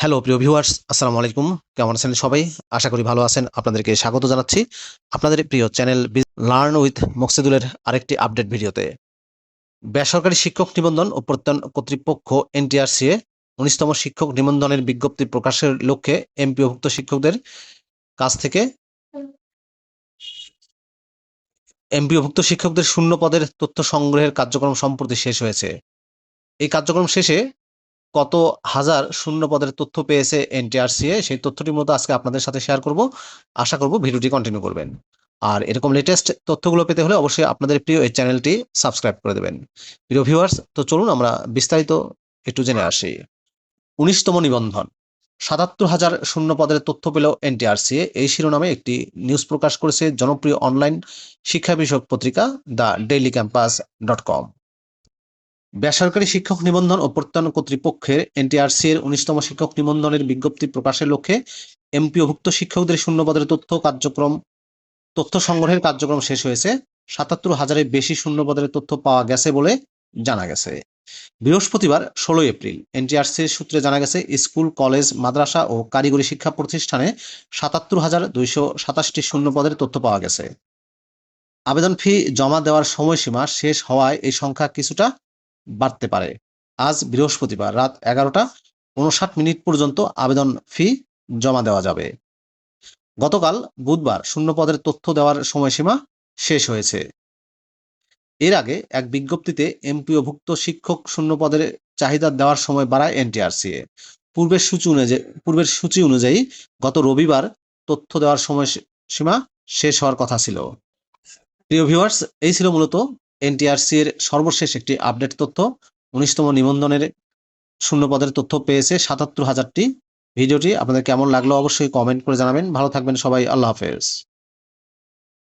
Hello প্রিয় viewers, আসসালামু আলাইকুম। কেমন আছেন সবাই? আশা করি ভালো আছেন। আপনাদেরকে স্বাগত জানাচ্ছি আপনাদের প্রিয় চ্যানেল লার্ন উইথ মকসিদুলের আরেকটি আপডেট ভিডিওতে। বেসরকারি শিক্ষক নিবন্ধন ও প্রত্যয়ন কর্তৃপক্ষ এনটিআরসিএ ১৯তম শিক্ষক নিবন্ধনের বিজ্ঞপ্তি প্রকাশের লক্ষ্যে এমপিওভুক্ত শিক্ষকদের কাছ থেকে এমপিওভুক্ত শিক্ষকদের শূন্য পদের তথ্য সংগ্রহের কার্যক্রম সম্প্রতি শেষ হয়েছে। এই কার্যক্রম শেষে কত হাজার শূন্য পদের তথ্য পেয়েছে এনটিআরসিএ, সেই তথ্যটি মূলত আজকে আপনাদের সাথে শেয়ার করব। আশা করব ভিডিওটি কন্টিনিউ করবেন। আর এরকম লেটেস্ট তথ্যগুলো পেতে হলে অবশ্যই আপনাদের প্রিয় এই চ্যানেলটি সাবস্ক্রাইব করে দেবেন। প্রিয় ভিউয়ার্স, তো চলুন আমরা বিস্তারিত একটু জেনে আসি। ১৯তম নিবন্ধন ৭৭,০০০ শূন্য পদের তথ্য পেল এনটিআরসিএ, এই শিরোনামে একটি নিউজ প্রকাশ করেছে জনপ্রিয় অনলাইন শিক্ষা বিষয়ক পত্রিকা দ্য ডেইলি ক্যাম্পাস .com। বেসরকারি শিক্ষক নিবন্ধন ও প্রত্যয়ন কর্তৃপক্ষের এনটিআরসি এর ১৯তম শিক্ষক নিবন্ধনের বিজ্ঞপ্তি প্রকাশের লক্ষ্যে এমপিওভুক্ত শিক্ষকদের শূন্যপদের তথ্য সংগ্রহের কার্যক্রম শেষ হয়েছে। ৭৭,০০০-এর বেশি শূন্যপদের তথ্য পাওয়া গেছে বলে জানা গেছে। বৃহস্পতিবার ১৬ এপ্রিল এনটিআরসি সূত্রে জানা গেছে, স্কুল, কলেজ, মাদ্রাসা ও কারিগরি শিক্ষা প্রতিষ্ঠানে ৭৭,২২৭টি শূন্যপদের তথ্য পাওয়া গেছে। আবেদন ফি জমা দেওয়ার সময়সীমা শেষ হওয়ায় এই সংখ্যা কিছুটা বাড়তে পারে। আজ বৃহস্পতিবার রাত ১১টা ৫৯ পর্যন্ত আবেদন ফি জমা দেওয়া যাবে। গতকাল বুধবার শূন্য পদের তথ্য দেওয়ার সময়সীমা শেষ হয়েছে। এর আগে এক বিজ্ঞপ্তিতে এমপিওভুক্ত শিক্ষক শূন্য পদের চাহিদা দেওয়ার সময় বাড়ায় এনটিআরসিএ। পূর্বের সূচি অনুযায়ী গত রবিবার তথ্য দেওয়ার সময়সীমা শেষ হওয়ার কথা ছিল। প্রিয় ভিউয়ার্স, এই ছিল মূলত এনটিআরসি এর সর্বশেষ একটি আপডেট তথ্য। ১৯তম নিবন্ধনের শূন্য পদের তথ্য পেয়েছে ৭৭,০০০টি। ভিডিওটি আপনাদের কেমন লাগলো অবশ্যই কমেন্ট করে জানাবেন। ভালো থাকবেন সবাই। আল্লাহ হাফেজ।